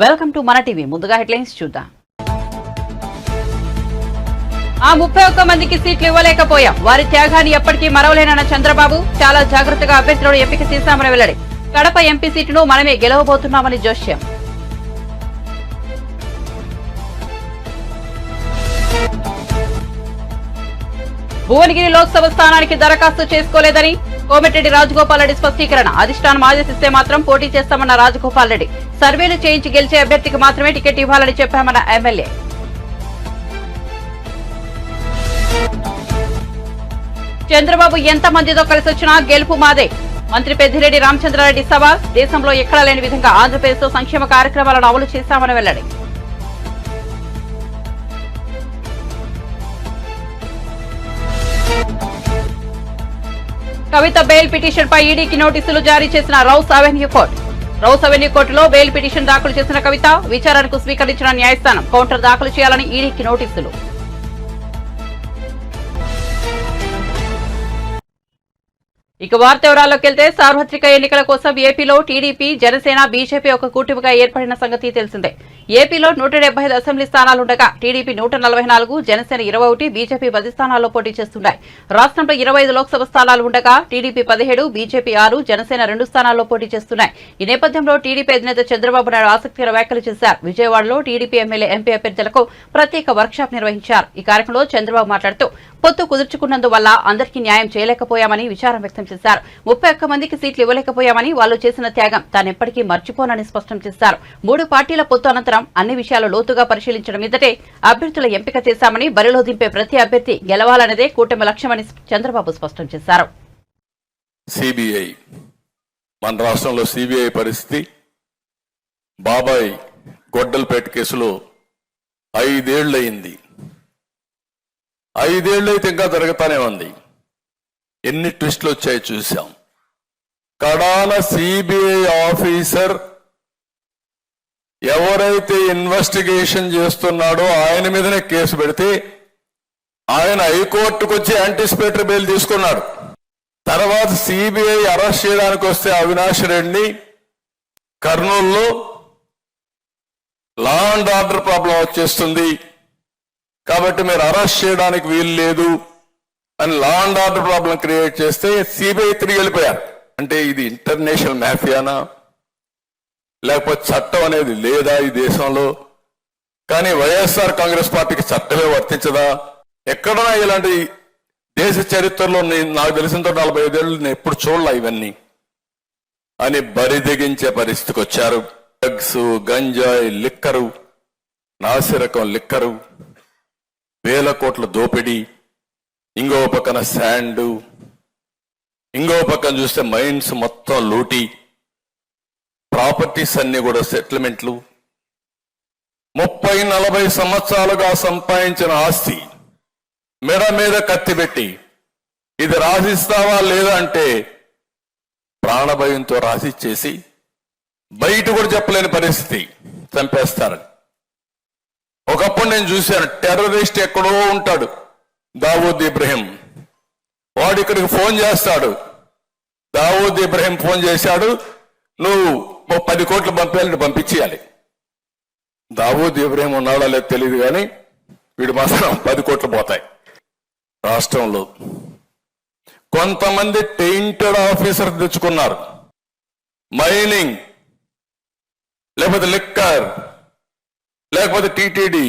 Welcome to మన TV. ముందుగా headlines చూద్దాం. ఆ 31 మందికి సీట్లు ఇవ్వలేకపోయాం. వారి త్యాగాన్ని ఎప్పటికీ మరవలేనన్న చంద్రబాబు. చాలా జాగ్రత్తగా అభ్యర్థులను ఎంపిక చేశామని వెల్లడి. కడప ఎంపీ సీటును మనమే గెలవబోతున్నామని జోష్యం. భువనగిరి లోక్సభ స్థానానికి దరఖాస్తు చేసుకోలేదని కోమటిరెడ్డి రాజగోపాల్ రెడ్డి స్పష్టీకరణ. అధిష్టానం ఆదేశిస్తే మాత్రం పోటీ చేస్తామన్న రాజగోపాల్ రెడ్డి. సర్వేలు చేయించి గెలిచే అభ్యర్థికి మాత్రమే టికెట్ ఇవ్వాలని చెప్పామన్న ఎమ్మెల్యే. చంద్రబాబు ఎంత మందితో కలిసి వచ్చినా గెలుపు మాదే. మంత్రి పెద్దిరెడ్డి రామచంద్రారెడ్డి సవాల్. దేశంలో ఎక్కడా లేని విధంగా ఆంధ్రప్రదేశ్ లో సంక్షేమ కార్యక్రమాలను అమలు చేశామని వెల్లడి. కవిత బెయిల్ పిటిషన్ పై ఈడీకి నోటీసులు జారీ చేసిన rows avenue court. Rows avenue కోర్టులో బెయిల్ పిటిషన్ దాఖలు చేసిన కవిత విచారణకు స్వీకరించిన న్యాయస్థానం కౌంటర్ దాఖలు చేయాలని ఈడీకి నోటీసులు. ఇక వార్త వివరాల్లోకి వెళ్తే సార్వత్రిక ఎన్నికల కోసం ఏపీలో టీడీపీ, జనసేన, బీజేపీ ఒక కూటమిగా ఏర్పడిన సంగతి తెలిసిందే. ఏపీలో 175 అసెంబ్లీ స్థానాలుండగా టీడీపీ 144, జనసేన 21, బీజేపీ 10 స్థానాల్లో పోటీ చేస్తున్నాయి. రాష్ట్రంలో 25 లోక్సభ స్థానాలు ఉండగా టీడీపీ 17, బీజేపీ 6, జనసేన 2 స్థానాల్లో పోటీ చేస్తున్నాయి. ఈ నేపథ్యంలో టీడీపీ అధినేత చంద్రబాబు నాయుడు ఆసక్తికర వ్యాఖ్యలు చేశారు. విజయవాడలో టీడీపీ ఎమ్మెల్యే, ఎంపీ అభ్యర్థులకు ప్రత్యేక వర్క్షాప్ నిర్వహించారు. ఈ కార్యక్రమంలో చంద్రబాబు మాట్లాడుతూ పొత్తు కుదుర్చుకున్నందువల్ల అందరికీ న్యాయం చేయలేకపోయామని విచారం వ్యక్తం చేశారు. 31 మందికి సీట్లు ఇవ్వలేకపోయామని, వాళ్ళు చేసిన త్యాగం తానెప్పటికీ మర్చిపోనని స్పష్టం చేశారు. 3 పార్టీల పొత్తు అనంతరం అన్ని విషయాలు లోతుగా పరిశీలించడం మీదటే అభ్యర్థుల ఎంపిక చేశామని, బరిలో దింపే ప్రతి అభ్యర్థి గెలవాలన్నదే కూటమి లక్ష్యమని చంద్రబాబు స్పష్టం చేశారు. సిబిఐ మన రాష్ట్రంలో సిబిఐ పరిస్థితి బాబాయ్ గొడ్డలపేట కేసులో 5 ఏళ్లయింది. 5 ఏళ్లైతే ఇంకా జరుగుతానే ఉంది. ఎన్ని ట్విస్టులు వచ్చాయో చూసాం. కడాన సిబిఐ ఆఫీసర్ ఎవరైతే ఇన్వెస్టిగేషన్ చేస్తున్నాడో ఆయన మీదనే కేసు పెడితే ఆయన హైకోర్టుకు వచ్చి యాంటిసిపేటరీ బెయిల్ తీసుకున్నాడు. తర్వాత సిబిఐ అరెస్ట్ చేయడానికి వస్తే అవినాష్ రెడ్డిని కర్నూలులో లా అండ్ ఆర్డర్ ప్రాబ్లం వచ్చేస్తుంది కాబట్టి మీరు అరెస్ట్ చేయడానికి వీలు లేదు అని law and order problem create చేస్తే సిబిఐ తిరిగి వెళ్ళిపోయారు. అంటే ఇది ఇంటర్నేషనల్ మాఫియానా, లేకపోతే చట్టం అనేది లేదా ఈ దేశంలో? కానీ వైఎస్ఆర్ కాంగ్రెస్ పార్టీకి చట్టమే వర్తించదా? ఎక్కడన్నా ఇలాంటి దేశ చరిత్రలో నాకు తెలిసినంత 45 ఏళ్ళు నేను ఎప్పుడు చూడలే ఇవన్నీ అని బరిదెగించే పరిస్థితికి వచ్చారు. డ్రగ్స్, గంజాయి, లిక్కరు, నాసిరకం లిక్కరు, వేల కోట్ల దోపిడీ, ఇంకో పక్కన శాండ్, ఇంకో పక్కన చూస్తే మైన్స్ మొత్తం లూటీ, ప్రాపర్టీస్ అన్ని కూడా సెటిల్మెంట్లు, 30-40 సంవత్సరాలుగా సంపాదించిన ఆస్తి మెడ మీద కత్తి పెట్టి ఇది రాసిస్తావా లేదా అంటే ప్రాణభయంతో రాసిచ్చేసి బయట కూడా చెప్పలేని పరిస్థితి, చంపేస్తారని. ఒకప్పుడు నేను చూశాను, టెర్రరిస్ట్ ఎక్కడో ఉంటాడు దావూద్ ఇబ్రహీం, వాడు ఇక్కడికి ఫోన్ చేస్తాడు. దావూద్ ఇబ్రహీం ఫోన్ చేశాడు, నువ్వు 10 కోట్లు పంపేయాలని పంపించేయాలి. దావూద్ ఇబ్రహీం ఉన్నాడో లేదు తెలియదు కానీ వీడు మాత్రం 10 కోట్లు పోతాయి. రాష్ట్రంలో కొంతమంది టెయింటెడ్ ఆఫీసర్ తెచ్చుకున్నారు. మైనింగ్, లేకపోతే లిక్కర్, లేకపోతే టీటీడీ,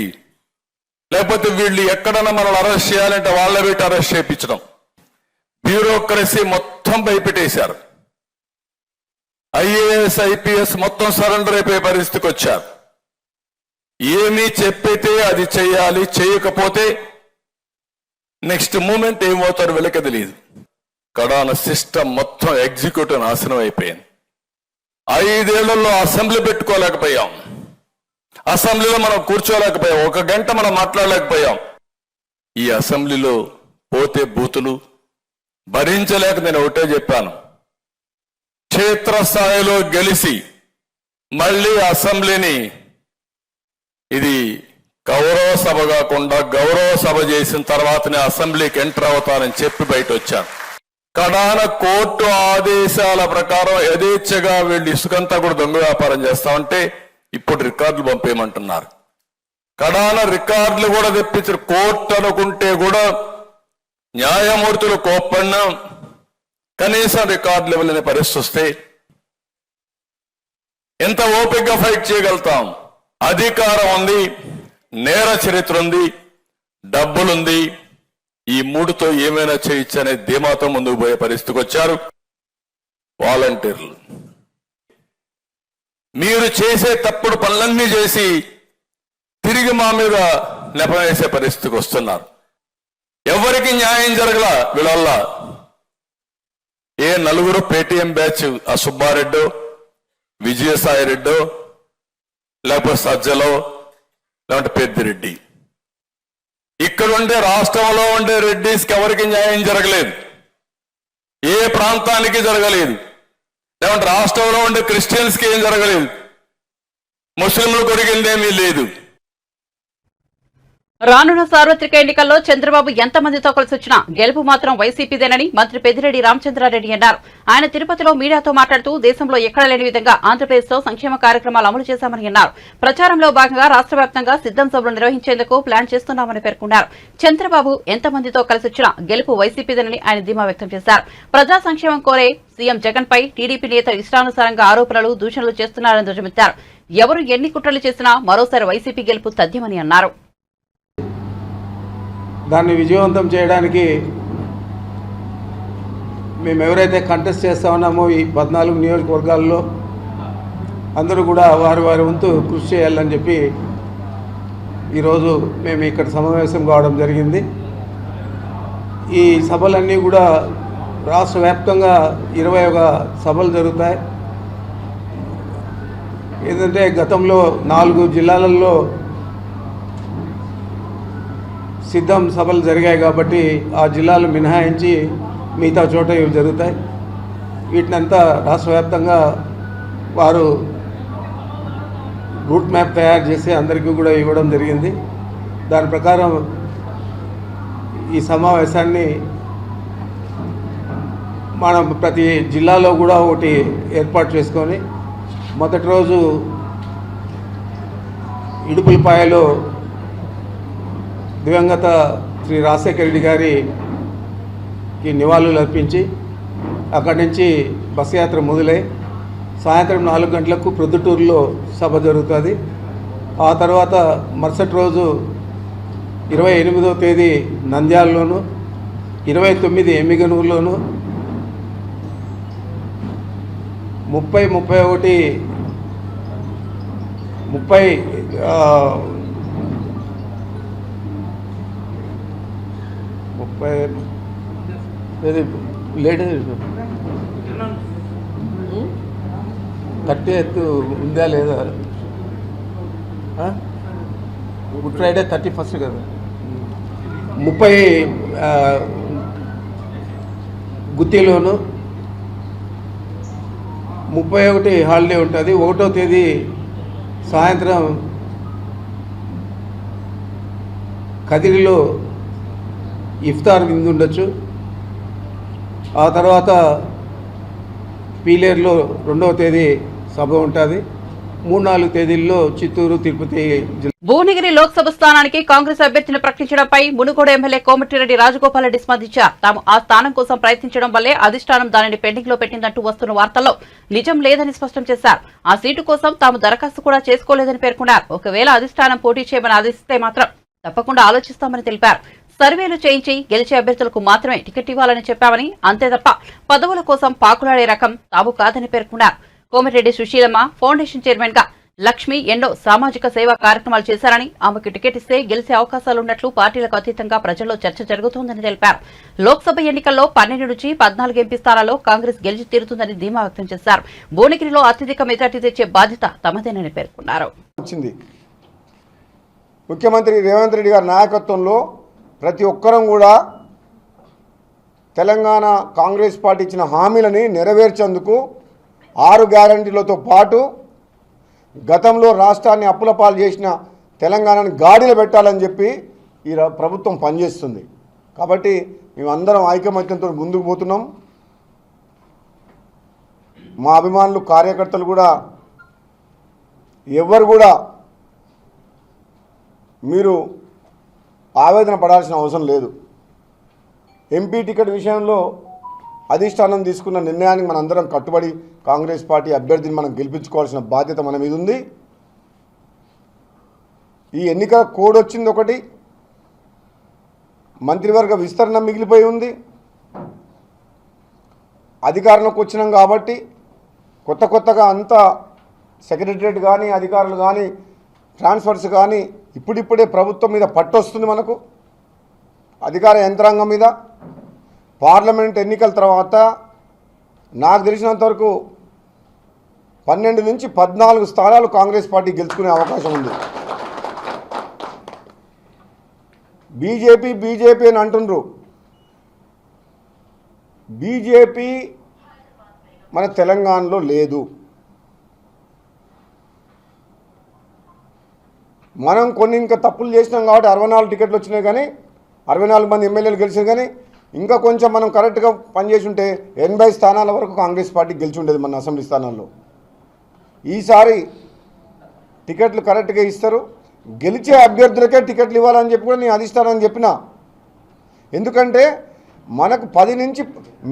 లేకపోతే వీళ్ళు ఎక్కడన్నా మనల్ని అరెస్ట్ చేయాలంటే వాళ్ళ పెట్టి అరెస్ట్ చేయించడం, బ్యూరోక్రసీ మొత్తం భయపెట్టేశారు. ఐఏఎస్, ఐపీఎస్ మొత్తం సరెండర్ అయిపోయే పరిస్థితికి వచ్చారు. ఏమీ చెప్పితే అది చేయాలి, చేయకపోతే నెక్స్ట్ మూమెంట్ ఏమవుతారు వీళ్ళకి తెలియదు. కడాన సిస్టమ్ మొత్తం ఎగ్జిక్యూటివ్ నాశనం అయిపోయింది. 5 ఏళ్లలో అసెంబ్లీ పెట్టుకోలేకపోయాం, అసెంబ్లీలో మనం కూర్చోలేకపోయాం, 1 గంట మనం మాట్లాడలేకపోయాం. ఈ అసెంబ్లీలో పోతే బూతులు భరించలేక నేను ఒకటే చెప్పాను, క్షేత్రస్థాయిలో గెలిచి మళ్ళీ అసెంబ్లీని ఇది గౌరవ సభ కాకుండా గౌరవ సభ చేసిన తర్వాతనే అసెంబ్లీకి ఎంటర్ అవుతానని చెప్పి బయట వచ్చాను. కడాన కోర్టు ఆదేశాల ప్రకారం యథేచ్ఛగా వీళ్ళు ఇసుకంతా కూడా దొంగ వ్యాపారం చేస్తామంటే ఇప్పుడు రికార్డులు పంపేయమంటున్నారు. కడాన రికార్డులు కూడా తెప్పించారు. కోర్టు అనుకుంటే కూడా న్యాయమూర్తులు కోప్పడినా కనీసం రికార్డులు ఇవ్వలేని పరిస్థితి వస్తే ఎంత ఓపికగా ఫైట్ చేయగలుగుతాం? అధికారం ఉంది, నేర చరిత్ర ఉంది, డబ్బులుంది. ఈ మూడుతో ఏమైనా చేయొచ్చు అనే ధీమాతో ముందుకు పోయే పరిస్థితికి వచ్చారు వాలంటీర్లు. మీరు చేసే తప్పుడు పనులన్నీ చేసి తిరిగి మా మీద నెపవేసే పరిస్థితికి వస్తున్నారు. ఎవరికి న్యాయం జరగల వీళ్ళ వల్ల. ఏ నలుగురు పేటీఎం బ్యాచ్, ఆ సుబ్బారెడ్డో, విజయసాయి రెడ్డో, లేకపోతే సజ్జలో, లేకపోతే పెద్దిరెడ్డి, ఇక్కడ ఉండే రాష్ట్రంలో ఉండే రెడ్డిస్కి ఎవరికి న్యాయం జరగలేదు. ఏ ప్రాంతానికి జరగలేదు. లేకుంటే రాష్ట్రంలో ఉండే క్రిస్టియన్స్కి ఏం జరగలేదు. ముస్లింలు కొరిగిందేమీ లేదు. రానున్న సార్వత్రిక ఎన్నికల్లో చంద్రబాబు ఎంతమందితో కలిసి వచ్చినా గెలుపు మాత్రం వైసీపీదేనని మంత్రి పెద్దిరెడ్డి రామచంద్రారెడ్డి అన్నారు. ఆయన తిరుపతిలో మీడియాతో మాట్లాడుతూ దేశంలో ఎక్కడ లేని విధంగా ఆంధ్రప్రదేశ్లో సంక్షేమ కార్యక్రమాలు అమలు చేశామని అన్నారు. ప్రచారంలో భాగంగా రాష్ట్ర వ్యాప్తంగా సిద్దం సభలు నిర్వహించేందుకు ప్లాన్ చేస్తున్నామని పేర్కొన్నారు. చంద్రబాబు ఎంతమందితో కలిసి వచ్చినా గెలుపు వైసీపీదేనని ఆయన ధీమా వ్యక్తం చేశారు. ప్రజా సంక్షేమం కోరే సీఎం జగన్ పై టీడీపీ నేతలు ఇష్టానుసారంగా ఆరోపణలు, దూషణలు చేస్తున్నారని ధ్వజమెత్తారు. ఎవరు ఎన్ని కుట్రలు చేసినా మరోసారి వైసీపీ గెలుపు తథ్యమని అన్నారు. దాన్ని విజయవంతం చేయడానికి మేము ఎవరైతే కంటెస్ట్ చేస్తా ఉన్నామో ఈ 14 నియోజకవర్గాల్లో అందరూ కూడా వారి వారి వంతు కృషి చేయాలని చెప్పి ఈరోజు మేము ఇక్కడ సమావేశం కావడం జరిగింది. ఈ సభలన్నీ కూడా రాష్ట్ర వ్యాప్తంగా 21 సభలు జరుగుతాయి. ఏంటంటే గతంలో 4 జిల్లాలలో సిద్ధం సభలు జరిగాయి కాబట్టి ఆ జిల్లాలు మినహాయించి మిగతా చోట ఇవి జరుగుతాయి. వీటినంతా రాష్ట్ర వ్యాప్తంగా వారు రూట్ మ్యాప్ తయారు చేసి అందరికీ కూడా ఇవ్వడం జరిగింది. దాని ప్రకారం ఈ సమావేశాన్ని మనం ప్రతి జిల్లాలో కూడా ఒకటి ఏర్పాటు చేసుకొని మొదటి రోజు ఇడుపులపాయలో దివంగత శ్రీ రాజశేఖర రెడ్డి గారికి నివాళులు అర్పించి అక్కడి నుంచి బస్ యాత్ర మొదలై సాయంత్రం 4 గంటలకు ప్రొద్దుటూరులో సభ జరుగుతుంది. ఆ తర్వాత మరుసటి రోజు 28వ తేదీ నంద్యాలలోను, 29 ఎమ్మిగనూరులోను, 30 ఉందా లేదా? గుడ్ ఫ్రైడే 31 కదా, 30 గుత్తిలోను, 31 హాలిడే ఉంటుంది. 1వ తేదీ సాయంత్రం కదిరిలో ఇఫ్తార్ విందు ఉండొచ్చు. ఆ తర్వాత పీలేరులో 2వ తేదీ సభ ఉంటుంది. 3-4 తేదీల్లో చిత్తూరు, తిరుపతి భువనగిరి లోక్సభ స్థానానికి కాంగ్రెస్ అభ్యర్థిని ప్రకటించడంపై మునుగోడు ఎమ్మెల్యే కోమటిరెడ్డి రాజగోపాల్ రెడ్డి స్పందించారు. తాము ఆ స్థానం కోసం ప్రయత్నించడం వల్లే అధిష్టానం దానిని పెండింగ్ లో పెట్టిందంటూ వస్తున్న వార్తల్లో నిజం లేదని స్పష్టం చేశారు. ఆ సీటు కోసం తాము దరఖాస్తు కూడా చేసుకోలేదని పేర్కొన్నారు. ఒకవేళ అధిష్టానం పోటీ చేయమని ఆదేశిస్తే మాత్రం తప్పకుండా ఆలోచిస్తామని తెలిపారు. సర్వేలు చేయించి గెలిచే అభ్యర్థులకు మాత్రమే టికెట్ ఇవ్వాలని చెప్పామని, అంతే తప్ప పదవుల కోసం పాకులాడే రకం తాము కాదని పేర్కొన్నారు. కోమటిరెడ్డి సుశీలమ్మ ఫౌండేషన్ చైర్మన్ గా లక్ష్మి ఎన్నో సామాజిక సేవా కార్యక్రమాలు చేశారని, ఆమెకు టికెట్ ఇస్తే గెలిచే అవకాశాలున్నట్లు పార్టీలకు అతీతంగా ప్రజల్లో చర్చ జరుగుతోందని తెలిపారు. లోక్సభ ఎన్నికల్లో 12 నుంచి 14 ఎంపీ స్థానాల్లో కాంగ్రెస్ గెలిచి తీరుతుందని ధీమా వ్యక్తం చేశారు. భువనగిరిలో అత్యధిక మెజార్టీ తెచ్చే బాధ్యత తమదేనని పేర్కొన్నారు. ముఖ్యమంత్రి రేవంత్ రెడ్డి గారి నాయకత్వంలో ప్రతి ఒక్కరం కూడా తెలంగాణ కాంగ్రెస్ పార్టీ ఇచ్చిన హామీలని నెరవేర్చేందుకు 6 గ్యారంటీలతో పాటు గతంలో రాష్ట్రాన్ని అప్పుల పాలు చేసిన తెలంగాణను గాడిలో పెట్టాలని చెప్పి ఈ ప్రభుత్వం పనిచేస్తుంది. కాబట్టి మేమందరం ఐకమత్యంతో ముందుకు పోతున్నాం. మా అభిమానులు, కార్యకర్తలు కూడా ఎవరు కూడా మీరు ఆవేదన పడాల్సిన అవసరం లేదు. ఎంపీ టికెట్ విషయంలో అధిష్టానం తీసుకున్న నిర్ణయానికి మనందరం కట్టుబడి కాంగ్రెస్ పార్టీ అభ్యర్థిని మనం గెలిపించుకోవాల్సిన బాధ్యత మన మీద ఉంది. ఈ ఎన్నికల కోడ్ వచ్చింది ఒకటి, మంత్రివర్గ విస్తరణ మిగిలిపోయి ఉంది. అధికారంలోకి వచ్చినాం కాబట్టి కొత్తగా అంతా సెక్రటరియట్ కానీ అధికారులు కానీ ట్రాన్స్ఫర్స్ కానీ ఇప్పుడిప్పుడే ప్రభుత్వం మీద పట్టొస్తుంది. మనకు అధికార యంత్రాంగం మీద పార్లమెంట్ ఎన్నికల తర్వాత నాకు తెలిసినంతవరకు 12 నుంచి 14 స్థానాలు కాంగ్రెస్ పార్టీ గెలుచుకునే అవకాశం ఉంది. బీజేపీ అని అంటుండ్రు. బీజేపీ మన తెలంగాణలో లేదు. మనం కొన్ని ఇంకా తప్పులు చేసినాం కాబట్టి 64 టికెట్లు వచ్చినాయి, కానీ 64 మంది ఎమ్మెల్యేలు గెలిచారు. కానీ ఇంకా కొంచెం మనం కరెక్ట్గా పనిచేసి ఉంటే 80 స్థానాల వరకు కాంగ్రెస్ పార్టీ గెలిచి ఉండేది మన అసెంబ్లీ స్థానాల్లో. ఈసారి టికెట్లు కరెక్ట్గా ఇస్తారు. గెలిచే అభ్యర్థులకే టికెట్లు ఇవ్వాలని చెప్పి కూడా నేను అధిష్టానాన్ని చెప్పిన. ఎందుకంటే మనకు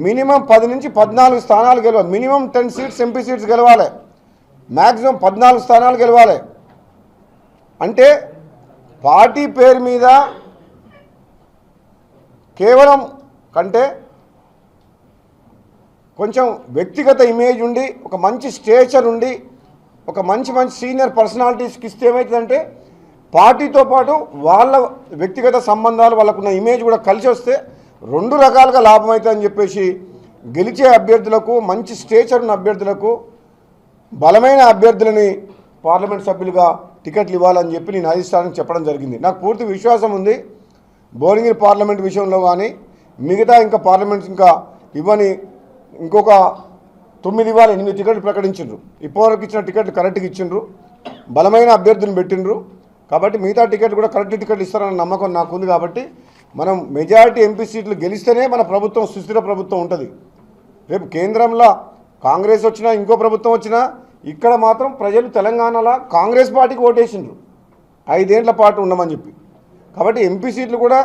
మినిమం 10 నుంచి 14 స్థానాలు గెలవాలి. మినిమం 10 సీట్స్ ఎంపీ సీట్స్ గెలవాలి. మ్యాక్సిమం 14 స్థానాలు గెలవాలి. అంటే పార్టీ పేరు మీద కేవలం కంటే కొంచెం వ్యక్తిగత ఇమేజ్ ఉండి, ఒక మంచి స్టేచర్ ఉండి, ఒక మంచి సీనియర్ పర్సనాలిటీస్కి ఇస్తే ఏమవుతుందంటే పార్టీతో పాటు వాళ్ళ వ్యక్తిగత సంబంధాలు, వాళ్ళకున్న ఇమేజ్ కూడా కలిసి వస్తే 2 రకాలుగా లాభం అవుతుందని చెప్పేసి గెలిచే అభ్యర్థులకు, మంచి స్టేచర్ ఉన్న అభ్యర్థులకు, బలమైన అభ్యర్థులని పార్లమెంట్ సభ్యులుగా టికెట్లు ఇవ్వాలని చెప్పి నేను అధిష్టానానికి చెప్పడం జరిగింది. నాకు పూర్తి విశ్వాసం ఉంది. భువనగిరి పార్లమెంట్ విషయంలో కానీ మిగతా ఇంకా పార్లమెంట్స్ ఇంకా ఇవ్వని ఇంకొక 9 ఇవ్వాలి, 8 టికెట్లు ప్రకటించిండ్రు. ఇప్పటివరకు ఇచ్చిన టికెట్లు కరెక్ట్గా ఇచ్చిండ్రు, బలమైన అభ్యర్థులను పెట్టిండ్రు. కాబట్టి మిగతా టికెట్లు కూడా కరెక్ట్ టికెట్లు ఇస్తారన్న నమ్మకం నాకుంది. కాబట్టి మనం మెజారిటీ ఎంపీ సీట్లు గెలిస్తేనే మన ప్రభుత్వం సుస్థిర ప్రభుత్వం ఉంటుంది. రేపు కేంద్రంలో కాంగ్రెస్ వచ్చినా ఇంకో ప్రభుత్వం వచ్చినా ఇక్కడ మాత్రం ప్రజలు తెలంగాణలో కాంగ్రెస్ పార్టీకి ఓటేసిండ్రు 5 ఏళ్ల పాటు ఉండమని చెప్పి. కాబట్టి ఎంపీ సీట్లు కూడా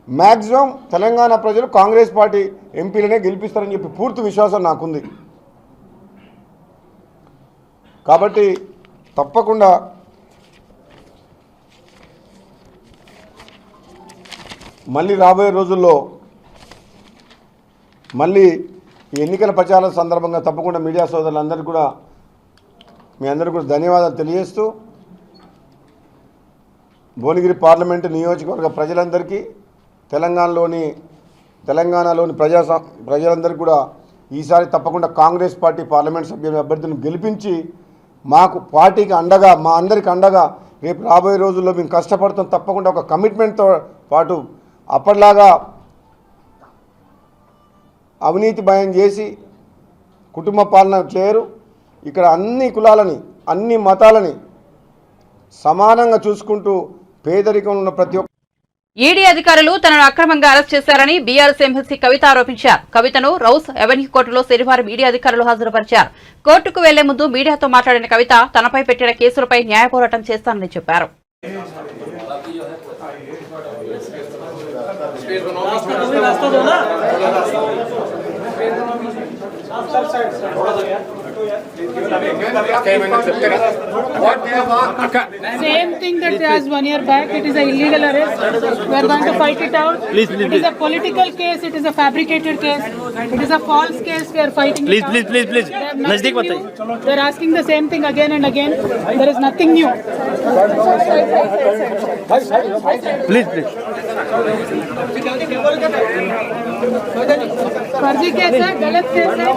మ్యాక్సిమం తెలంగాణ ప్రజలు కాంగ్రెస్ పార్టీ ఎంపీలనే గెలిపిస్తారని చెప్పి పూర్తి విశ్వాసం నాకుంది. కాబట్టి తప్పకుండా మళ్ళీ రాబోయే రోజుల్లో మళ్ళీ ఈ ఎన్నికల ప్రచారం సందర్భంగా తప్పకుండా మీడియా సోదరులందరికీ కూడా మీ అందరికీ కూడా ధన్యవాదాలు తెలియజేస్తూ, భువనగిరి పార్లమెంటు నియోజకవర్గ ప్రజలందరికీ, తెలంగాణలోని ప్రజలందరికీ కూడా ఈసారి తప్పకుండా కాంగ్రెస్ పార్టీ పార్లమెంట్ సభ్యుల అభ్యర్థులను గెలిపించి మాకు పార్టీకి అండగా, మా అందరికి అండగా రేపు రాబోయే రోజుల్లో మేము కష్టపడతాం. తప్పకుండా ఒక కమిట్మెంట్తో పాటు అప్పటిలాగా అవినీతి భయం చేసి కుటుంబ పాలన చేయరు. ఇక్కడ అన్ని కులాలని, అన్ని మతాలని సమానంగా చూసుకుంటూ పేదరికంలో ఉన్న ప్రతి ఒక్క ఈడీ అధికారులు తనను అక్రమంగా అరెస్ట్ చేశారని బీఆర్ఎస్ ఎమ్మెల్సీ కవిత ఆరోపించారు. కవితను రౌస్ ఎవెన్యూ కోర్టులో శనివారం ఈడీ అధికారులు హాజరుపరిచారు. కోర్టుకు వెళ్లే ముందు మీడియాతో మాట్లాడిన కవిత తనపై పెట్టిన కేసులపై న్యాయ పోరాటం చేస్తానని చెప్పారు. Same thing that as 1 year back, it is a illegal arrest. We are going to fight it out. Please. It is a political case. It is a fabricated case. It is a false case. We are fighting it out. Please. They are asking the same thing again and again. There is nothing new. Please. फर्जी case है, गलत case है,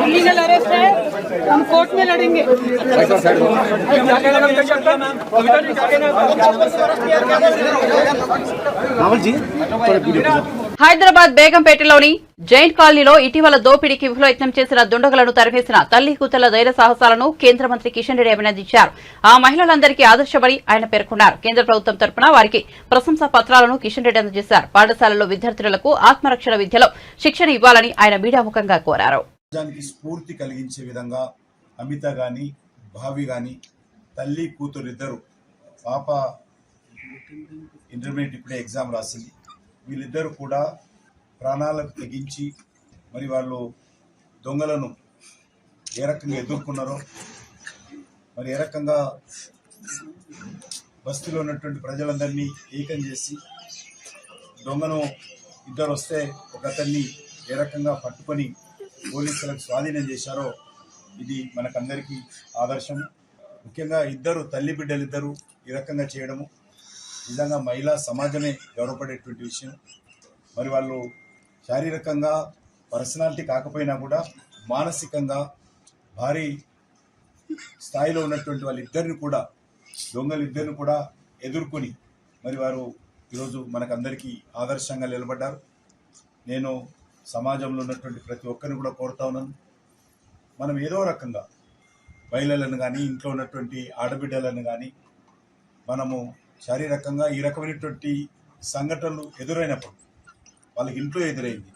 illegal arrest है, हम court में लड़ेंगे. హైదరాబాద్ బేగంపేటలోని జైన్ కాలనీలో ఇటీవల దోపిడీకి విఫలయత్నం చేసిన దుండగులను తరిమేసిన తల్లి కూతుళ్ల ధైర్య సాహసాలను కేంద్ర మంత్రి కిషన్ రెడ్డి అభినందించారు. ఆ మహిళలందరికీ ఆదర్శమని ఆయన పేర్కొన్నారు. కేంద్ర ప్రభుత్వం తరపున వారికి ప్రశంసా పత్రాలను కిషన్ రెడ్డి అందజేశారు. పాఠశాలల్లో విద్యార్థులకు ఆత్మరక్షణ విద్యలో శిక్షణ ఇవ్వాలని ఆయన మీడియాముఖంగా కోరారు. స్ఫూర్తి కలిగించే విధంగా అమిత గాని, భావి గాని తల్లి కూతురు ఇద్దరు, పాప ఇంటర్మీడియట్ ఇప్పుడే ఎగ్జామ్ రాసింది. వీళ్ళిద్దరూ కూడా ప్రాణాలకు తెగించి మరి వాళ్ళు దొంగలను ఏ రకంగా ఎదుర్కొన్నారో, మరి ఏ రకంగా బస్తీలో ఉన్నటువంటి ప్రజలందరినీ ఏకం చేసి దొంగను ఇద్దరు వస్తే ఒక అతన్ని ఏ రకంగా పట్టుకొని పోలీసులకు స్వాధీనం చేశారో ఇది మనకందరికీ ఆదర్శం. ముఖ్యంగా ఇద్దరు తల్లి బిడ్డలిద్దరూ ఈ రకంగా చేయడము నిజంగా మహిళా సమాజమే గౌరవపడేటువంటి విషయం. మరి వాళ్ళు శారీరకంగా పర్సనాలిటీ కాకపోయినా కూడా మానసికంగా భారీ స్థాయిలో ఉన్నటువంటి వాళ్ళిద్దరిని కూడా దొంగలిద్దరిని కూడా ఎదుర్కొని మరి వారు ఈరోజు మనకందరికీ ఆదర్శంగా నిలబడ్డారు. నేను సమాజంలో ఉన్నటువంటి ప్రతి ఒక్కరిని కూడా కోరుతా ఉన్నాను, మనం ఏదో రకంగా మహిళలను కానీ ఇంట్లో ఉన్నటువంటి ఆడబిడ్డలను కానీ మనము శారీరకంగా ఈ రకమైనటువంటి సంఘటనలు ఎదురైనప్పుడు, వాళ్ళకి ఇంట్లో ఎదురైంది,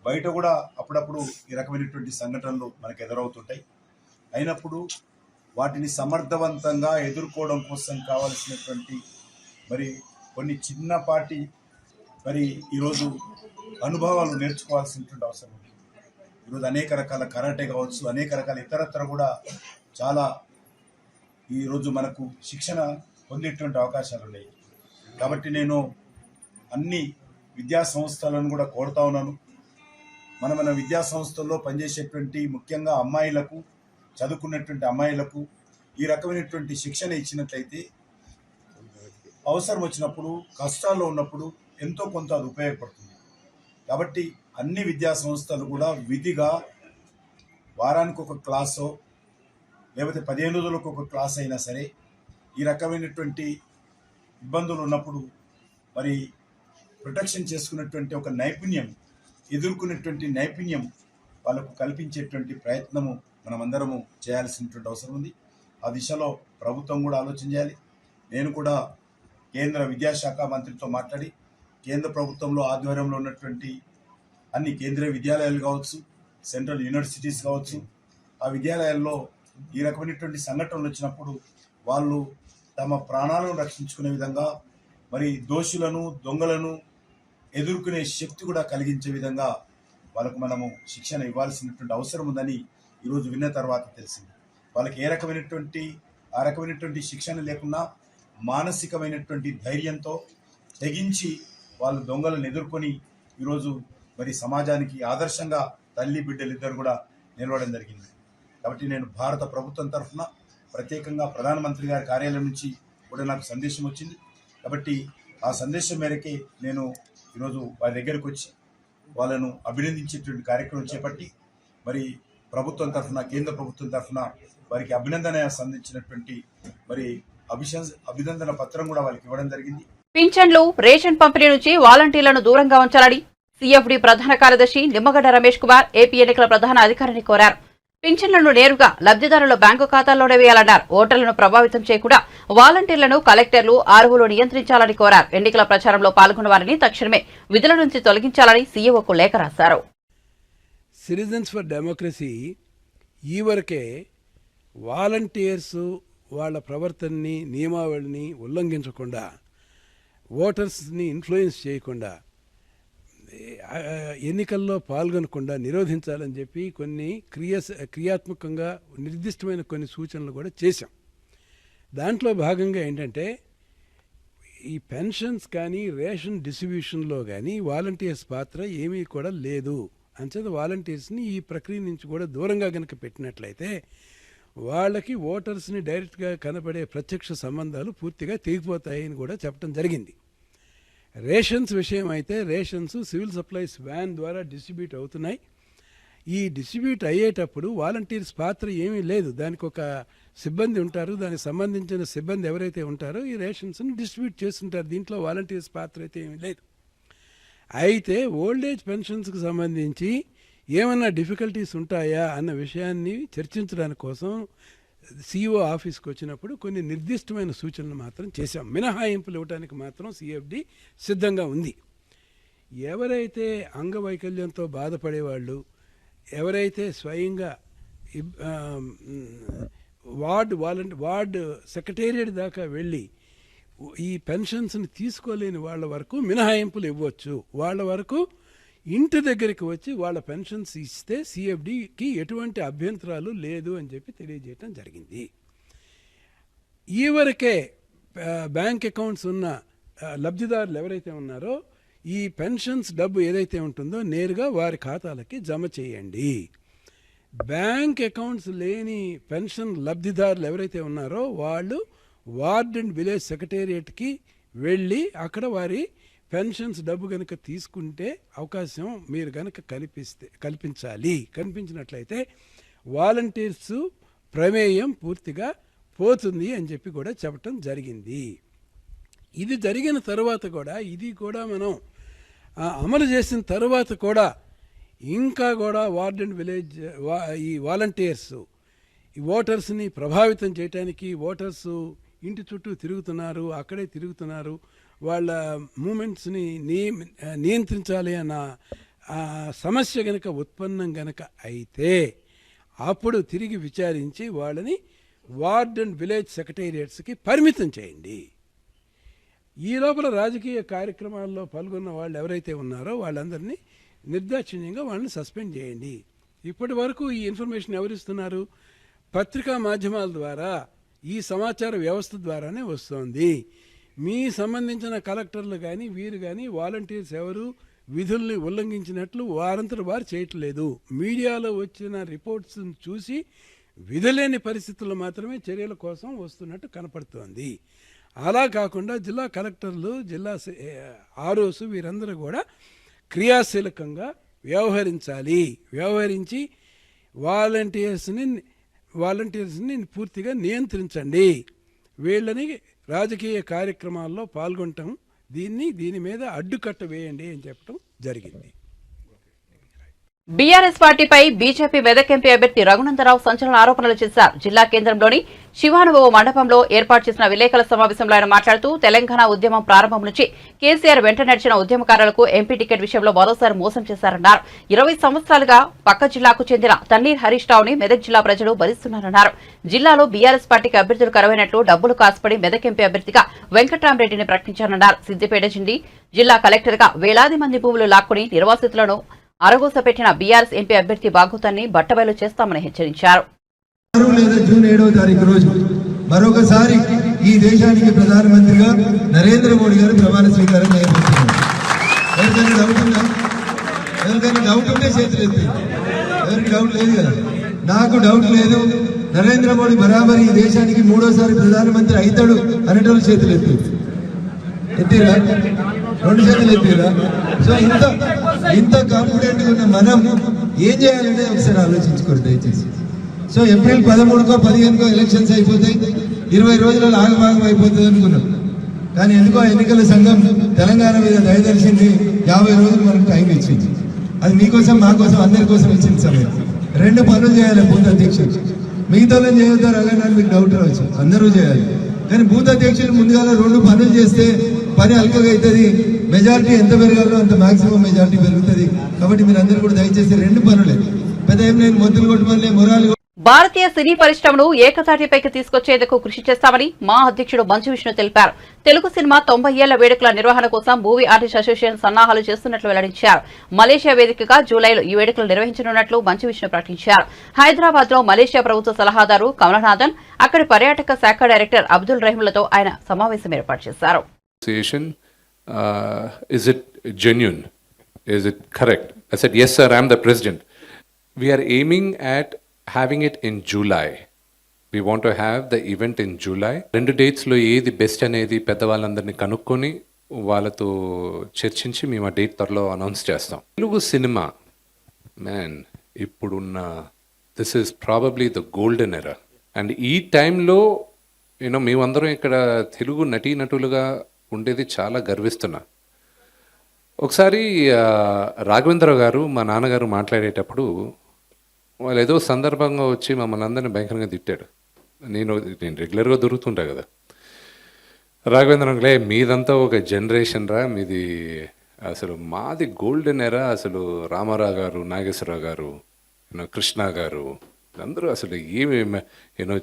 బయట కూడా అప్పుడప్పుడు ఈ రకమైనటువంటి సంఘటనలు మనకు ఎదురవుతుంటాయి. అయినప్పుడు వాటిని సమర్థవంతంగా ఎదుర్కోవడం కోసం కావాల్సినటువంటి మరి కొన్ని చిన్నపాటి మరి ఈరోజు అనుభవాలు నేర్చుకోవాల్సినటువంటి అవసరం ఉంది. ఈరోజు అనేక రకాల కరాటే కావచ్చు, అనేక రకాల ఇతరత్ర కూడా చాలా ఈరోజు మనకు శిక్షణ పొందేటువంటి అవకాశాలు ఉన్నాయి. కాబట్టి నేను అన్ని విద్యా సంస్థలను కూడా కోరుతా ఉన్నాను, మన విద్యా సంస్థల్లో పనిచేసేటువంటి ముఖ్యంగా అమ్మాయిలకు, చదువుకున్నటువంటి అమ్మాయిలకు ఈ రకమైనటువంటి శిక్షణ ఇచ్చినట్లయితే అవసరం వచ్చినప్పుడు, కష్టాల్లో ఉన్నప్పుడు ఎంతో కొంత అది ఉపయోగపడుతుంది. కాబట్టి అన్ని విద్యా సంస్థలు కూడా విధిగా వారానికి ఒక క్లాసో లేకపోతే 15 రోజులకు ఒక క్లాస్ అయినా సరే ఈ రకమైనటువంటి ఇబ్బందులు ఉన్నప్పుడు మరి ప్రొటెక్షన్ చేసుకున్నటువంటి ఒక నైపుణ్యం, ఎదుర్కొనేటువంటి నైపుణ్యం వాళ్ళకు కల్పించేటువంటి ప్రయత్నము మనమందరము చేయాల్సినటువంటి అవసరం ఉంది. ఆ దిశలో ప్రభుత్వం కూడా ఆలోచన చేయాలి. నేను కూడా కేంద్ర విద్యాశాఖ మంత్రితో మాట్లాడి కేంద్ర ప్రభుత్వంలో ఆధ్వర్యంలో ఉన్నటువంటి అన్ని కేంద్రీయ విద్యాలయాలు కావచ్చు, సెంట్రల్ యూనివర్సిటీస్ కావచ్చు, ఆ విద్యాలయాల్లో ఈ రకమైనటువంటి సంఘటనలు వచ్చినప్పుడు వాళ్ళు తమ ప్రాణాలను రక్షించుకునే విధంగా మరి దోషులను, దొంగలను ఎదుర్కొనే శక్తి కూడా కలిగించే విధంగా వాళ్ళకు మనము శిక్షణ ఇవ్వాల్సినటువంటి అవసరం ఉందని ఈరోజు విన్న తర్వాత తెలిసింది. వాళ్ళకి ఆ రకమైనటువంటి శిక్షణ లేకున్నా మానసికమైనటువంటి ధైర్యంతో తెగించి వాళ్ళు దొంగలను ఎదుర్కొని ఈరోజు మరి సమాజానికి ఆదర్శంగా తల్లి బిడ్డలిద్దరు కూడా నిలవడం జరిగింది. కాబట్టి నేను భారత ప్రభుత్వం తరఫున ప్రత్యేకంగా ప్రధానమంత్రి గారి కార్యాలయం నుంచి కూడా నాకు సందేశం వచ్చింది. కాబట్టి ఆ సందేశం మేరకే నేను ఈరోజు వారి దగ్గరకు వచ్చి వాళ్ళను అభినందించేటువంటి కార్యక్రమం చేపట్టి మరి ప్రభుత్వం తరఫున, కేంద్ర ప్రభుత్వం తరఫున వారికి అభినందన సంధించినటువంటి మరి అభినందన పత్రం కూడా వాళ్ళకి ఇవ్వడం జరిగింది. పింఛన్లు, రేషన్ పంపిణీ నుంచి వాలంటీర్లను దూరంగా ఉంచాలని సీఎఫ్డీ ప్రధాన కార్యదర్శి నిమ్మగడ్డ రమేష్ కుమార్ ఏపీ ఎన్నికల ప్రధాన అధికారిని కోరారు. పింఛన్లను నేరుగా లబ్దిదారుల బ్యాంకు ఖాతాల్లోనే వేయాలన్నారు. ఓటర్లను ప్రభావితం చేయకుండా వాలంటీర్లను కలెక్టర్లు, ఆర్ఓలు నియంత్రించాలని కోరారు. ఎన్నికల ప్రచారంలో పాల్గొన్న వారిని తక్షణమే విధుల నుంచి తొలగించాలని సీఈఓకు లేఖ రాశారు. సిటిజన్స్ ఫర్ డెమోక్రసీ ఈ వరకే వాలంటీర్స్ వాళ్ళ ప్రవర్తనని, నియమావళిని ఉల్లంఘించకుండా, ఓటర్స్ని ఇన్ఫ్లుయెన్స్ చేయకుండా, ఎన్నికల్లో పాల్గొనకుండా నిరోధించాలని చెప్పి కొన్ని క్రియాత్మకంగా నిర్దిష్టమైన కొన్ని సూచనలు కూడా చేశాం. దాంట్లో భాగంగా ఏంటంటే ఈ పెన్షన్స్ కానీ, రేషన్ డిస్ట్రిబ్యూషన్లో కానీ వాలంటీర్స్ పాత్ర ఏమీ కూడా లేదు. అంచేత వాలంటీర్స్ని ఈ ప్రక్రియ నుంచి కూడా దూరంగా కనుక పెట్టినట్లయితే వాళ్ళకి ఓటర్స్ని డైరెక్ట్గా కనపడే ప్రత్యక్ష సంబంధాలు పూర్తిగా తెగిపోతాయని కూడా చెప్పడం జరిగింది. రేషన్స్ విషయం అయితే రేషన్స్ సివిల్ సప్లైస్ వ్యాన్ ద్వారా డిస్ట్రిబ్యూట్ అవుతున్నాయి. ఈ డిస్ట్రిబ్యూట్ అయ్యేటప్పుడు వాలంటీర్స్ పాత్ర ఏమీ లేదు. దానికి ఒక సిబ్బంది ఉంటారు, దానికి సంబంధించిన సిబ్బంది ఎవరైతే ఉంటారో ఈ రేషన్స్ని డిస్ట్రిబ్యూట్ చేస్తుంటారు. దీంట్లో వాలంటీర్స్ పాత్ర అయితే ఏమీ లేదు. అయితే ఓల్డ్ ఏజ్ పెన్షన్స్కి సంబంధించి ఏమన్నా డిఫికల్టీస్ ఉంటాయా అన్న విషయాన్ని చర్చించడానికి కోసం సిఇఓ ఆఫీస్కి వచ్చినప్పుడు కొన్ని నిర్దిష్టమైన సూచనలు మాత్రం చేశాం. మినహాయింపులు ఇవ్వడానికి మాత్రం సిఎఫ్డి సిద్ధంగా ఉంది. ఎవరైతే అంగవైకల్యంతో బాధపడేవాళ్ళు, ఎవరైతే స్వయంగా వార్డ్ సెక్రటేరియట్ దాకా వెళ్ళి ఈ పెన్షన్స్ని తీసుకోలేని వాళ్ళ వరకు మినహాయింపులు ఇవ్వచ్చు. వాళ్ళ వరకు ఇంటి దగ్గరికి వచ్చి వాళ్ళ పెన్షన్స్ ఇస్తే సిఎఫ్డికి ఎటువంటి అభ్యంతరాలు లేదు అని చెప్పి తెలియజేయటం జరిగింది. ఈవరకే బ్యాంక్ అకౌంట్స్ ఉన్న లబ్ధిదారులు ఎవరైతే ఉన్నారో ఈ పెన్షన్స్ డబ్బు ఏదైతే ఉంటుందో నేరుగా వారి ఖాతాలకి జమ చేయండి. బ్యాంక్ అకౌంట్స్ లేని పెన్షన్ లబ్ధిదారులు ఎవరైతే ఉన్నారో వాళ్ళు వార్డ్ అండ్ విలేజ్ సెక్రటేరియట్కి వెళ్ళి అక్కడ వారి పెన్షన్స్ డబ్బు కనుక తీసుకుంటే అవకాశం మీరు కనుక కల్పించినట్లయితే వాలంటీర్స్ ప్రమేయం పూర్తిగా పోతుంది అని చెప్పి కూడా చెప్పటం జరిగింది. ఇది జరిగిన తర్వాత కూడా ఇది కూడా మనం అమలు చేసిన తర్వాత కూడా ఇంకా కూడా వార్డ్ అండ్ విలేజ్ ఈ వాలంటీర్స్ ఈ ఓటర్స్ని ప్రభావితం చేయడానికి ఓటర్స్ ఇంటి చుట్టూ తిరుగుతున్నారు, అక్కడే తిరుగుతున్నారు, వాళ్ళ మూమెంట్స్ని నియంత్రించాలి అన్న సమస్య గనక ఉత్పన్నం గనక అయితే అప్పుడు తిరిగి విచారించి వాళ్ళని వార్డ్ అండ్ విలేజ్ సెక్రటేరియట్స్కి పరిమితం చేయండి. ఈ లోపల రాజకీయ కార్యక్రమాల్లో పాల్గొన్న వాళ్ళు ఎవరైతే ఉన్నారో వాళ్ళందరినీ నిర్దాక్షిణ్యంగా వాళ్ళని సస్పెండ్ చేయండి. ఇప్పటి వరకు ఈ ఇన్ఫర్మేషన్ ఎవరిస్తున్నారు? పత్రికా మాధ్యమాల ద్వారా, ఈ సమాచార వ్యవస్థ ద్వారానే వస్తోంది. మీ సంబంధించిన కలెక్టర్లు కానీ వీరు కానీ వాలంటీర్స్ ఎవరు విధుల్ని ఉల్లంఘించినట్లు వారంతటి వారు చేయట్లేదు. మీడియాలో వచ్చిన రిపోర్ట్స్ చూసి విధులేని పరిస్థితుల్లో మాత్రమే చర్యల కోసం వస్తున్నట్టు కనపడుతోంది. అలా కాకుండా జిల్లా కలెక్టర్లు, జిల్లా ఆర్ఓస్ వీరందరూ కూడా క్రియాశీలకంగా వ్యవహరించి వాలంటీర్స్ని పూర్తిగా నియంత్రించండి. వీళ్ళని రాజకీయ కార్యక్రమాల్లో పాల్గొనటం దీని మీద అడ్డుకట్ట వేయండి అని చెప్పడం జరిగింది. బీఆర్ఎస్ పార్టీపై బీజేపీ మెదక్ ఎంపీ అభ్యర్థి రఘునందరావు సంచలన ఆరోపణలు చేశారు. జిల్లా కేంద్రంలోని శివానుభవ మండపంలో ఏర్పాటు చేసిన విలేకరుల సమావేశంలో ఆయన మాట్లాడుతూ తెలంగాణ ఉద్యమం ప్రారంభం నుంచి కేసీఆర్ వెంట నడిచిన ఉద్యమకారులకు ఎంపీ టికెట్ విషయంలో మరోసారి మోసం చేశారన్నారు. 20 సంవత్సరాలుగా పక్క జిల్లాకు చెందిన తన్నీర్ హరీష్ రావుని మెదక్ జిల్లా ప్రజలు భరిస్తున్నారన్నారు. జిల్లాలో బీఆర్ఎస్ పార్టీకి అభ్యర్థులు కరువైనట్లు డబ్బులు కాసుపడి మెదక్ ఎంపీ అభ్యర్థిగా వెంకట్రామరెడ్డిని ప్రకటించారన్నారు. సిద్దిపేట జిల్లా కలెక్టర్గా వేలాది మంది భూములు లాక్కుని నిర్వాసితులను అరగోస పెట్టిన బీఆర్ఎస్ ఎంపీ అభ్యర్థి బాగోతాన్ని బట్టబయలు చేస్తామని హెచ్చరించారు. జూన్ 7వ తారీఖు రోజు మరొకసారి ఈ దేశానికి ప్రధానమంత్రిగా నరేంద్ర మోడీ గారు ప్రమాణ స్వీకారం చేయబోతున్నారు. ఎవరికైనా డౌట్ ఉంటే చేతులు ఎత్తి. ఎవరికి డౌట్ లేదు కదా? నాకు డౌట్ లేదు. నరేంద్ర మోడీ బరాబర్ ఈ దేశానికి 3వసారి ప్రధానమంత్రి అవుతాడు అనేటోళ్ళు చేతులు ఎత్తిరా? 2 చేతులు ఎత్తిరా? సో ఇంత కాన్ఫిడెంట్గా ఉన్న మనం ఏం చేయాలంటే ఒకసారి ఆలోచించుకోరు దయచేసి. సో ఏప్రిల్ 13కో 15కో ఎలక్షన్స్ అయిపోతాయి, 20 రోజులలో ఆగమాగం అయిపోతుంది అనుకున్నాం. కానీ ఎందుకో ఎన్నికల సంఘం తెలంగాణ మీద దయదర్శింది, 50 రోజులు మనకు టైం ఇచ్చింది. అది మీకోసం, మా కోసం, అందరి కోసం ఇచ్చిన సమయం. 2 పనులు చేయాలి బూత్ అధ్యక్షుడు. మిగతా చేయొద్దారు అలాగే మీకు డౌట్ రావచ్చు, అందరూ చేయాలి. కానీ బూత్ అధ్యక్షులు ముందుగా 2 పనులు చేస్తే పని అల్కగా అవుతుంది. మెజారిటీ ఎంత పెరగాలో అంత మాక్సిమం మెజారిటీ పెరుగుతుంది. కాబట్టి మీరు అందరూ కూడా దయచేసి 2 పనులే, పెద్ద ఏం నేను మొద్దులు కొట్టమని మొరాలు. భారతీయ సినీ పరిశ్రమను ఏకతాటిపైకి తీసుకొచ్చేందుకు కృషి చేస్తామని మా అధ్యక్షుడు మంచు విష్ణు తెలిపారు. తెలుగు సినిమా 90 ఏళ్ల వేడుకల నిర్వహణ కోసం మూవీ ఆర్టిస్ట్ అసోసియేషన్ సన్నాహాలు చేస్తున్నట్లు వెల్లడించారు. మలేషియా వేదికగా జూలైలో ఈ వేడుకలు నిర్వహించనున్నట్లు మంచు విష్ణు ప్రకటించారు. హైదరాబాద్ లో మలేషియా ప్రభుత్వ సలహాదారు కమలనాథన్, అక్కడి పర్యాటక శాఖ డైరెక్టర్ అబ్దుల్ రహీంలతో ఆయన సమావేశం ఏర్పాటు చేశారు. Is it genuine? Is it correct? I said, yes, sir, I am the president. We are aiming at having it in July. We want to have the event in July. 2 dates-lo ఏది best అనేది పెద్దవాళ్ళందరినీ కనుక్కొని వాళ్ళతో చర్చించి మేము ఆ date త్వరలో announce చేస్తాం. Telugu cinema man ఇప్పుడున్న this is probably the golden era. And ఈ టైంలో మేమందరం ఇక్కడ తెలుగు నటీనటులుగా ఉండేది చాలా గర్విస్తున్నా. ఒకసారి రాఘవేంద్రరావు గారు మా నాన్నగారు మాట్లాడేటప్పుడు వాళ్ళు ఏదో సందర్భంగా వచ్చి మమ్మల్ని అందరినీ భయంకరంగా తిట్టాడు. నేను రెగ్యులర్గా దొరుకుతుంటా కదా. రాఘవేంద్రరావు మీదంతా ఒక జనరేషన్ రా, మీది అసలు మాది గోల్డెన్ ఎరా. అసలు రామారావు గారు, నాగేశ్వరరావు గారు, కృష్ణ గారు, అందరూ అసలు ఏమి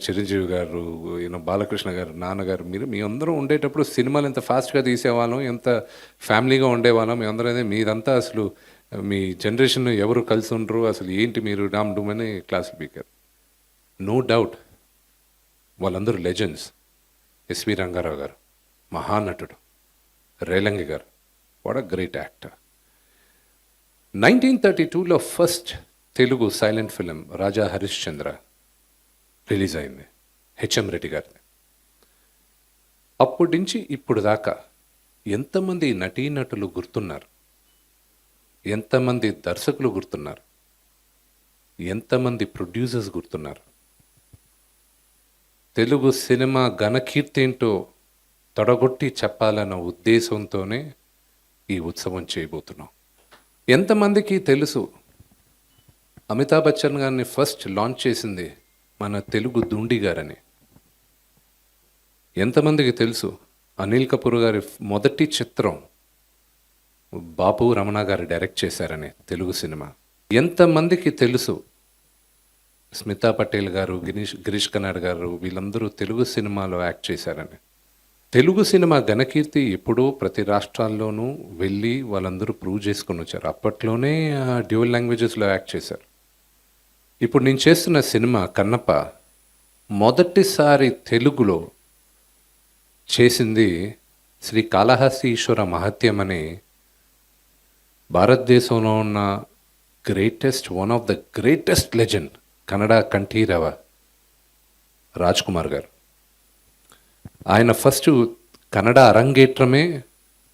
చిరంజీవి గారు బాలకృష్ణ గారు, నాన్నగారు, మీ అందరూ ఉండేటప్పుడు సినిమాలు ఎంత ఫాస్ట్గా తీసేవాళ్ళం, ఎంత ఫ్యామిలీగా ఉండేవాళ్ళం. మీ అందరూ మీదంతా అసలు మీ జనరేషన్ ఎవరు కలిసి ఉండరు, అసలు ఏంటి మీరు డామ్ డూమ్ అని క్లాసులు పీకారు. నో డౌట్ వాళ్ళందరూ లెజెండ్స్. ఎస్వి రంగారావు గారు మహానటుడు, రేలంగి గారు వాట్ అ గ్రేట్ యాక్టర్. 1932లో first Telugu silent film Raja Harishchandra release అయింది, హెచ్ఎం రెడ్డి గారిది. అప్పటి నుంచి ఇప్పుడు దాకా ఎంతమంది నటీనటులు గుర్తున్నారు, ఎంతమంది దర్శకులు గుర్తున్నారు, ఎంతమంది ప్రొడ్యూసర్స్ గుర్తున్నారు. తెలుగు సినిమా ఘనకీర్తి ఏంటో తొడగొట్టి చెప్పాలన్న ఉద్దేశంతోనే ఈ ఉత్సవం చేయబోతున్నాం. ఎంతమందికి తెలుసు అమితాబ్ బచ్చన్ గారిని ఫస్ట్ లాంచ్ చేసింది మన తెలుగు దుండి గారని? ఎంతమందికి తెలుసు అనిల్ కపూర్ గారి మొదటి చిత్రం బాపు రమణ గారు డైరెక్ట్ చేశారని తెలుగు సినిమా? ఎంతమందికి తెలుసు స్మితా పటేల్ గారు, గిరీష్ కర్నాడ్ గారు వీళ్ళందరూ తెలుగు సినిమాలో యాక్ట్ చేశారని? తెలుగు సినిమా ఘనకీర్తి ఎప్పుడూ ప్రతి రాష్ట్రాల్లోనూ వెళ్ళి వాళ్ళందరూ ప్రూవ్ చేసుకుని వచ్చారు. అప్పట్లోనే డ్యూయల్ లాంగ్వేజెస్లో యాక్ట్ చేశారు. ఇప్పుడు నేను చేస్తున్న సినిమా కన్నప్ప మొదటిసారి తెలుగులో చేసింది శ్రీ కాళహస్తి ఈశ్వర మహత్యం అనే భారతదేశంలో ఉన్న one of the greatest legend Kannada Kanteerava Raj Kumar గారు. ఆయన ఫస్ట్ కన్నడ అరంగేట్రమే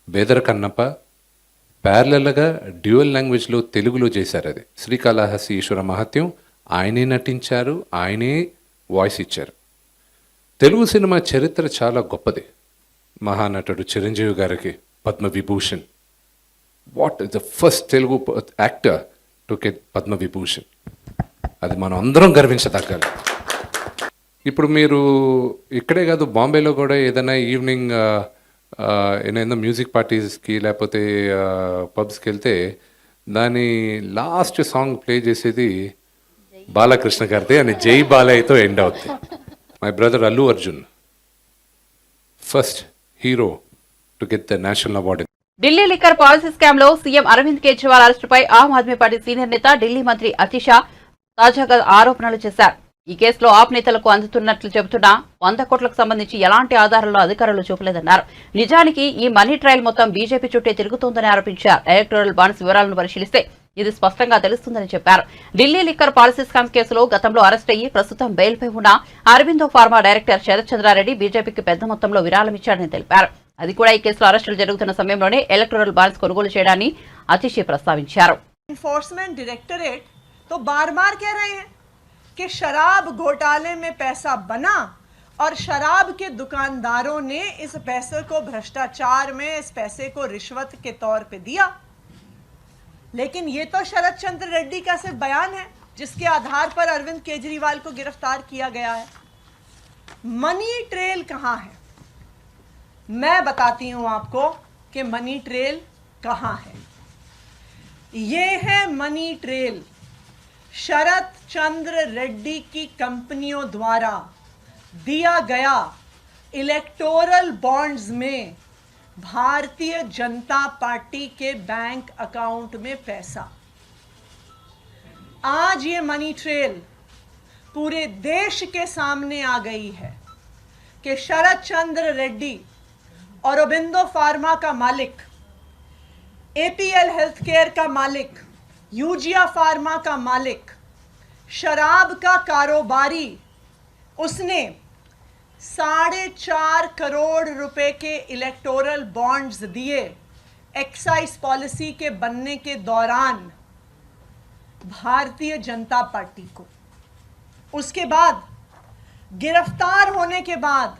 బేదర కన్నప్ప, ప్యారలల్గా డ్యూయల్ లాంగ్వేజ్లో తెలుగులో చేశారు. అది శ్రీకాళహస్తి ఈశ్వర మహత్యం. ఆయనే నటించారు, ఆయనే వాయిస్ ఇచ్చారు. తెలుగు సినిమా చరిత్ర చాలా గొప్పది. మహానటుడు చిరంజీవి గారికి Padma Vibhushan. What is the first Telugu actor to get Padma Vibhushan? అది మనం అందరం గర్వించదగ్గాలి. ఇప్పుడు మీరు ఇక్కడే కాదు, బాంబేలో కూడా ఏదైనా ఈవినింగ్ ఏదైనా మ్యూజిక్ పార్టీస్కి లేకపోతే పబ్స్కి వెళ్తే దాని లాస్ట్ సాంగ్ ప్లే చేసేది బాలకృష్ణ గారిది అని జై బాలయ్యతో ఎండ్ అవుతుంది. My brother Allu Arjun first hero to get the national award. Delhi liquor policy scam లో CM Arvind Kejriwal అరెస్టుపై Aam Aadmi party senior నేత ఢిల్లీ మంత్రి అతిష్ షా తాజాగా ఆరోపణలు చేశారు. ఈ కేసులో ఆప్ నేతలకు అందుతున్నట్లు చెబుతున్నా 100 కోట్లకు సంబంధించి ఎలాంటి ఆధారాలు అధికారులు చూపలేదన్నారు. నిజానికి ఈ మనీ ట్రయల్ మొత్తం బీజేపీ చుట్టే తిరుగుతోందని ఆరోపించారు. ఎలక్టోరల్ బాండ్స్ వివరాలను పరిశీలిస్తే ఇది స్పష్టంగా తెలుస్తుందని చెప్పారు. ఢిల్లీ లిక్కర్ పాలసీ స్కామ్ కేసులో గతంలో అరెస్ట్ అయ్యి ప్రస్తుతం బెయిల్పై ఉన్న అరవిందో ఫార్మా డైరెక్టర్ శరత్ చంద్రారెడ్డి బీజేపీకి పెద్ద మొత్తంలో విరాళమిచ్చాడని తెలిపారు. అది కూడా ఈ కేసులో అరెస్టులు జరుగుతున్న సమయంలోనే ఎలక్టోరల్ బాండ్స్ కొనుగోలు చేయడాన్ని అతిషి ప్రస్తావించారు. एनफोर्समेंट डायरेक्टरेट तो बार बार कह रहे हैं कि शराब घोटाले में पैसा बना और शराब के दुकानदारों ने इस पैसे को भ्रष्टाचार में, इस पैसे को रिश्वत के तौर पे दिया. लेकिन ये तो शरद चंद्र रेड्डी का सिर्फ बयान है जिसके आधार पर अरविंद केजरीवाल को गिरफ्तार किया गया है. मनी ट्रेल कहाँ है? मैं बताती हूं आपको कि मनी ट्रेल कहाँ है. ये है मनी ट्रेल. शरद चंद्र रेड्डी की कंपनियों द्वारा दिया गया इलेक्टोरल बॉन्ड्स में भारतीय जनता पार्टी के बैंक अकाउंट में पैसा. आज ये मनी ट्रेल पूरे देश के सामने आ गई है कि शरद चंद्र रेड्डी, औरोबिंदो फार्मा का मालिक, एपीएल हेल्थ केयर का मालिक, यूजिया फार्मा का मालिक, शराब का कारोबारी, उसने 4.5 करोड़ रुपए के इलेक्टोरल बॉन्ड्स दिए एक्साइज पॉलिसी के बनने के दौरान भारतीय जनता पार्टी को. उसके बाद गिरफ्तार होने के बाद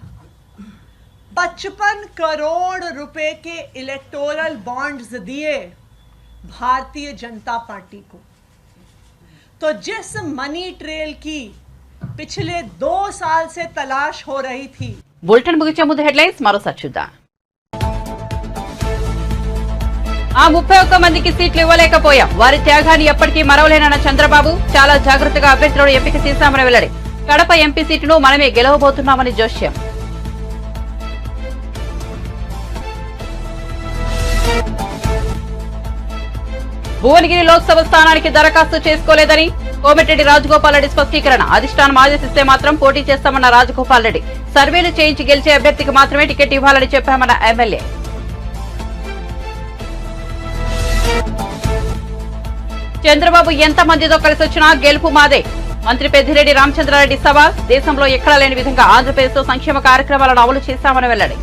55 करोड़ रुपए के इलेक्टोरल बॉन्ड्स दिए भारतीय जनता पार्टी को. तो जिस मनी ट्रेल की पिछले 2 साल से तलाश हो रही थी. బులెటిన్ ముగించే ముందు హెడ్లైన్స్ మరోసారి చూద్దాం. ఆ 31 మందికి సీట్లు ఇవ్వలేకపోయాం. వారి త్యాగాన్ని ఎప్పటికీ మరవలేనన్న చంద్రబాబు చాలా జాగ్రత్తగా అభ్యర్థులను ఎంపిక చేశామని వెల్లడి. కడప ఎంపీ సీటును మనమే గెలవబోతున్నామని జోష్యం. భువనగిరి లోక్సభ స్థానానికి దరఖాస్తు చేసుకోలేదని కోమటిరెడ్డి రాజగోపాల్ రెడ్డి స్పష్టీకరణ. అధిష్టానం ఆదేశిస్తే మాత్రం పోటీ చేస్తామన్న రాజగోపాల్ రెడ్డి. సర్వేలు చేయించి గెలిచే అభ్యర్థికి మాత్రమే టికెట్ ఇవ్వాలని చెప్పామన్న ఎమ్మెల్యే. చంద్రబాబు ఎంత మందితో కలిసి వచ్చినా గెలుపు మాదే. మంత్రి పెద్దిరెడ్డి రామచంద్రారెడ్డి సవాల్. దేశంలో ఎక్కడా లేని విధంగా ఆంధ్రప్రదేశ్లో సంక్షేమ కార్యక్రమాలను అమలు చేశామని వెల్లడి.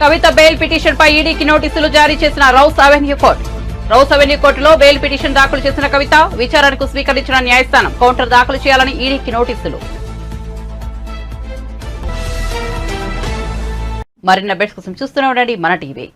కవిత బెయిల్ పిటిషన్ పై ఈడీకి నోటీసులు జారీ చేసిన rows avenue court. Rows avenue కోర్టులో బెయిల్ పిటిషన్ దాఖలు చేసిన కవిత విచారణకు స్వీకరించిన న్యాయస్థానం కౌంటర్ దాఖలు చేయాలని ఈడీకి నోటీసులు. మరిన్ని అప్డేట్స్ కోసం చూస్తూనే ఉండండి మన టీవీ.